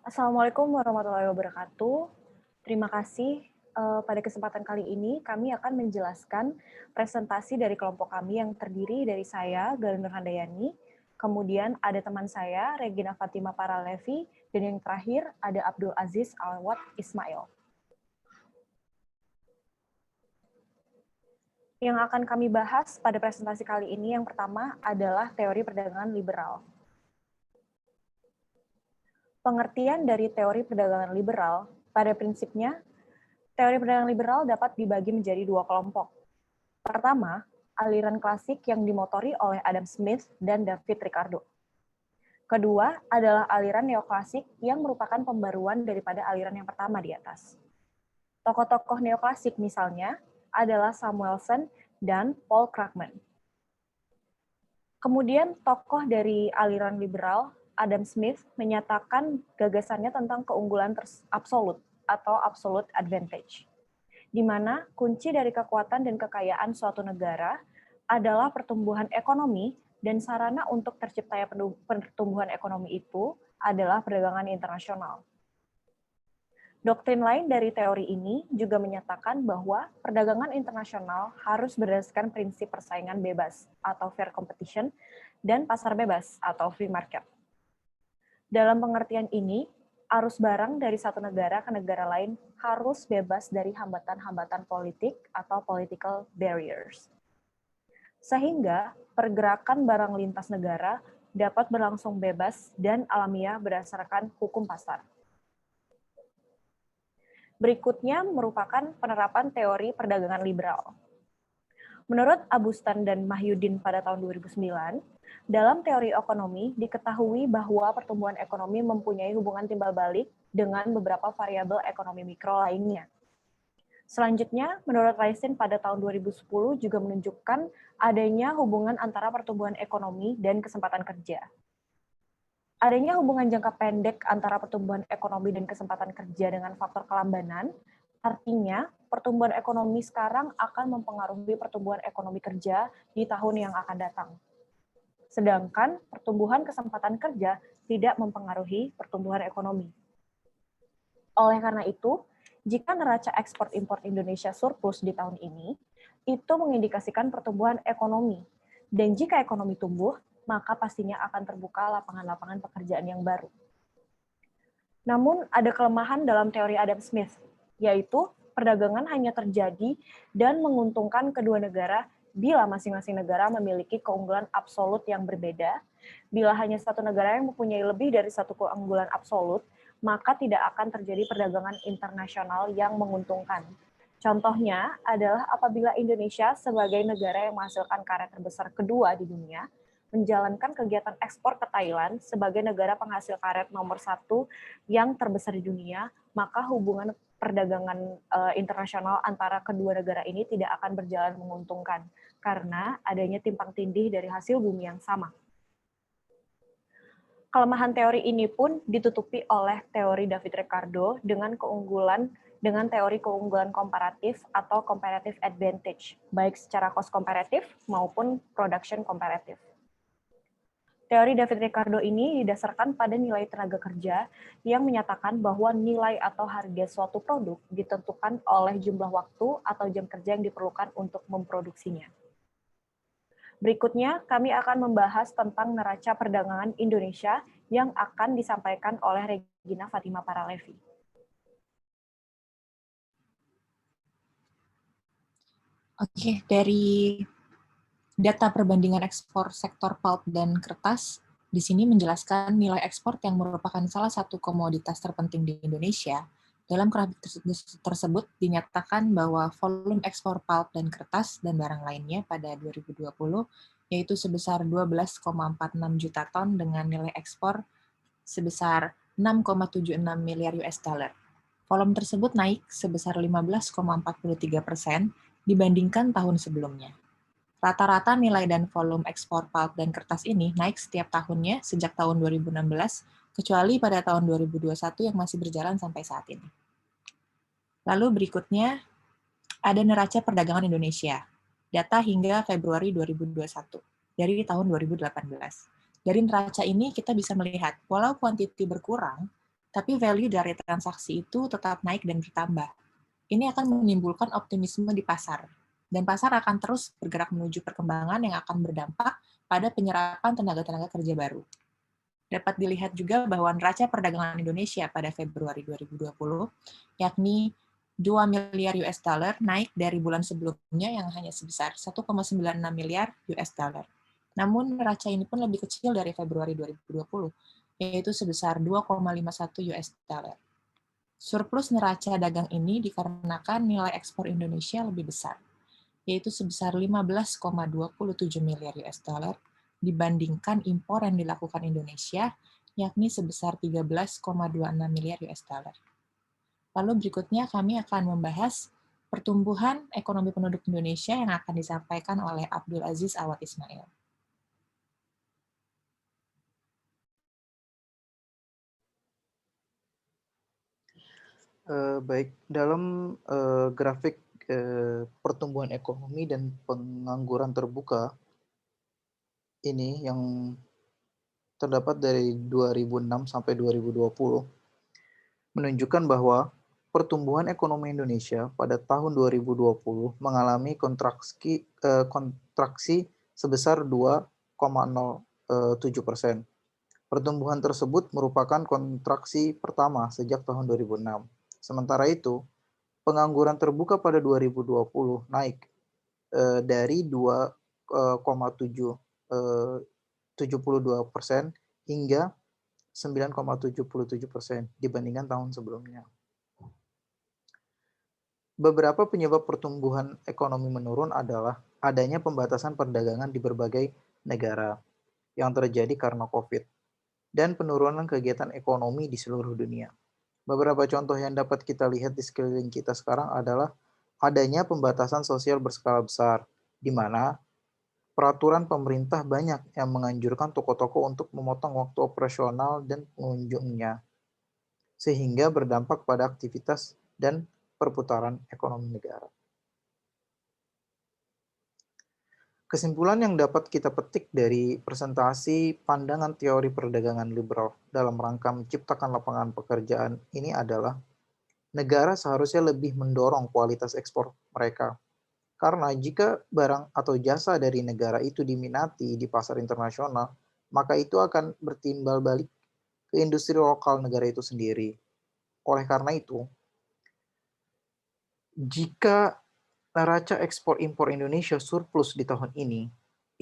Assalamualaikum warahmatullahi wabarakatuh. Terima kasih. Pada kesempatan kali ini kami akan menjelaskan presentasi dari kelompok kami yang terdiri dari saya, Galih Nur Handayani, kemudian ada teman saya, Regina Fatima Paralevi, dan yang terakhir ada Abdul Aziz Alwat Ismail. Yang akan kami bahas pada presentasi kali ini yang pertama adalah teori perdagangan liberal. Pengertian dari teori perdagangan liberal, pada prinsipnya, teori perdagangan liberal dapat dibagi menjadi dua kelompok. Pertama, aliran klasik yang dimotori oleh Adam Smith dan David Ricardo. Kedua adalah aliran neoklasik yang merupakan pembaruan daripada aliran yang pertama di atas. Tokoh-tokoh neoklasik misalnya adalah Samuelson dan Paul Krugman. Kemudian tokoh dari aliran liberal, Adam Smith, menyatakan gagasannya tentang keunggulan absolut atau absolute advantage, di mana kunci dari kekuatan dan kekayaan suatu negara adalah pertumbuhan ekonomi, dan sarana untuk terciptanya pertumbuhan ekonomi itu adalah perdagangan internasional. Doktrin lain dari teori ini juga menyatakan bahwa perdagangan internasional harus berdasarkan prinsip persaingan bebas atau fair competition dan pasar bebas atau free market. Dalam pengertian ini, arus barang dari satu negara ke negara lain harus bebas dari hambatan-hambatan politik atau political barriers. Sehingga pergerakan barang lintas negara dapat berlangsung bebas dan alamiah berdasarkan hukum pasar. Berikutnya merupakan penerapan teori perdagangan liberal. Menurut Abustan dan Mahyudin pada tahun 2009, dalam teori ekonomi diketahui bahwa pertumbuhan ekonomi mempunyai hubungan timbal balik dengan beberapa variabel ekonomi mikro lainnya. Selanjutnya, menurut Raisin pada tahun 2010 juga menunjukkan adanya hubungan antara pertumbuhan ekonomi dan kesempatan kerja. Adanya hubungan jangka pendek antara pertumbuhan ekonomi dan kesempatan kerja dengan faktor kelambanan, artinya pertumbuhan ekonomi sekarang akan mempengaruhi pertumbuhan ekonomi kerja di tahun yang akan datang. Sedangkan pertumbuhan kesempatan kerja tidak mempengaruhi pertumbuhan ekonomi. Oleh karena itu, jika neraca ekspor-impor Indonesia surplus di tahun ini, itu mengindikasikan pertumbuhan ekonomi. Dan jika ekonomi tumbuh, maka pastinya akan terbuka lapangan-lapangan pekerjaan yang baru. Namun, ada kelemahan dalam teori Adam Smith, yaitu perdagangan hanya terjadi dan menguntungkan kedua negara bila masing-masing negara memiliki keunggulan absolut yang berbeda. Bila hanya satu negara yang mempunyai lebih dari satu keunggulan absolut, maka tidak akan terjadi perdagangan internasional yang menguntungkan. Contohnya adalah apabila Indonesia sebagai negara yang menghasilkan karet terbesar kedua di dunia, menjalankan kegiatan ekspor ke Thailand sebagai negara penghasil karet nomor 1 yang terbesar di dunia, maka hubungan perdagangan internasional antara kedua negara ini tidak akan berjalan menguntungkan karena adanya timpang tindih dari hasil bumi yang sama. Kelemahan teori ini pun ditutupi oleh teori David Ricardo dengan teori keunggulan komparatif atau comparative advantage, baik secara cost komparatif maupun production komparatif. Teori David Ricardo ini didasarkan pada nilai tenaga kerja yang menyatakan bahwa nilai atau harga suatu produk ditentukan oleh jumlah waktu atau jam kerja yang diperlukan untuk memproduksinya. Berikutnya, kami akan membahas tentang neraca perdagangan Indonesia yang akan disampaikan oleh Regina Fatima Paralevi. Oke, dari data perbandingan ekspor sektor pulp dan kertas, di sini menjelaskan nilai ekspor yang merupakan salah satu komoditas terpenting di Indonesia. Dalam grafik tersebut dinyatakan bahwa volume ekspor pulp dan kertas dan barang lainnya pada 2020 yaitu sebesar 12,46 juta ton dengan nilai ekspor sebesar 6,76 miliar US dollar. Volume tersebut naik sebesar 15,43% dibandingkan tahun sebelumnya. Rata-rata nilai dan volume ekspor pulp dan kertas ini naik setiap tahunnya sejak tahun 2016, kecuali pada tahun 2021 yang masih berjalan sampai saat ini. Lalu berikutnya, ada neraca perdagangan Indonesia, data hingga Februari 2021, dari tahun 2018. Dari neraca ini kita bisa melihat, walau kuantiti berkurang, tapi value dari transaksi itu tetap naik dan bertambah. Ini akan menimbulkan optimisme di pasar, dan pasar akan terus bergerak menuju perkembangan yang akan berdampak pada penyerapan tenaga-tenaga kerja baru. Dapat dilihat juga bahwa neraca perdagangan Indonesia pada Februari 2020, yakni 2 miliar US dollar, naik dari bulan sebelumnya yang hanya sebesar 1,96 miliar US dollar. Namun, neraca ini pun lebih kecil dari Februari 2020, yaitu sebesar 2,51 US dollar. Surplus neraca dagang ini dikarenakan nilai ekspor Indonesia lebih besar, yaitu sebesar 15,27 miliar US dollar dibandingkan impor yang dilakukan Indonesia, yakni sebesar 13,26 miliar US dollar. Lalu berikutnya kami akan membahas pertumbuhan ekonomi penduduk Indonesia yang akan disampaikan oleh Abdul Aziz Awad Ismail. Baik, dalam grafik pertumbuhan ekonomi dan pengangguran terbuka ini yang terdapat dari 2006 sampai 2020 menunjukkan bahwa pertumbuhan ekonomi Indonesia pada tahun 2020 mengalami kontraksi sebesar 2,07%. Pertumbuhan tersebut merupakan kontraksi pertama sejak tahun 2006. Sementara itu, pengangguran terbuka pada 2020 naik dari 2,72% hingga 9,77% dibandingkan tahun sebelumnya. Beberapa penyebab pertumbuhan ekonomi menurun adalah adanya pembatasan perdagangan di berbagai negara yang terjadi karena COVID dan penurunan kegiatan ekonomi di seluruh dunia. Beberapa contoh yang dapat kita lihat di sekeliling kita sekarang adalah adanya pembatasan sosial berskala besar, di mana peraturan pemerintah banyak yang menganjurkan toko-toko untuk memotong waktu operasional dan pengunjungnya, sehingga berdampak pada aktivitas dan perputaran ekonomi negara. Kesimpulan yang dapat kita petik dari presentasi pandangan teori perdagangan liberal dalam rangka menciptakan lapangan pekerjaan ini adalah negara seharusnya lebih mendorong kualitas ekspor mereka. Karena jika barang atau jasa dari negara itu diminati di pasar internasional, maka itu akan bertimbal balik ke industri lokal negara itu sendiri. Oleh karena itu, jika neraca ekspor impor Indonesia surplus di tahun ini,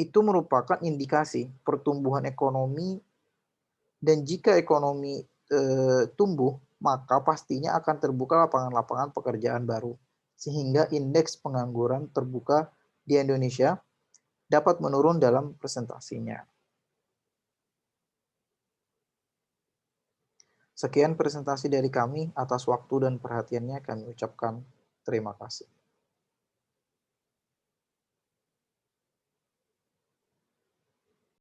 itu merupakan indikasi pertumbuhan ekonomi, dan jika ekonomi tumbuh, maka pastinya akan terbuka lapangan-lapangan pekerjaan baru, sehingga indeks pengangguran terbuka di Indonesia dapat menurun dalam presentasinya. Sekian presentasi dari kami, atas waktu dan perhatiannya kami ucapkan terima kasih.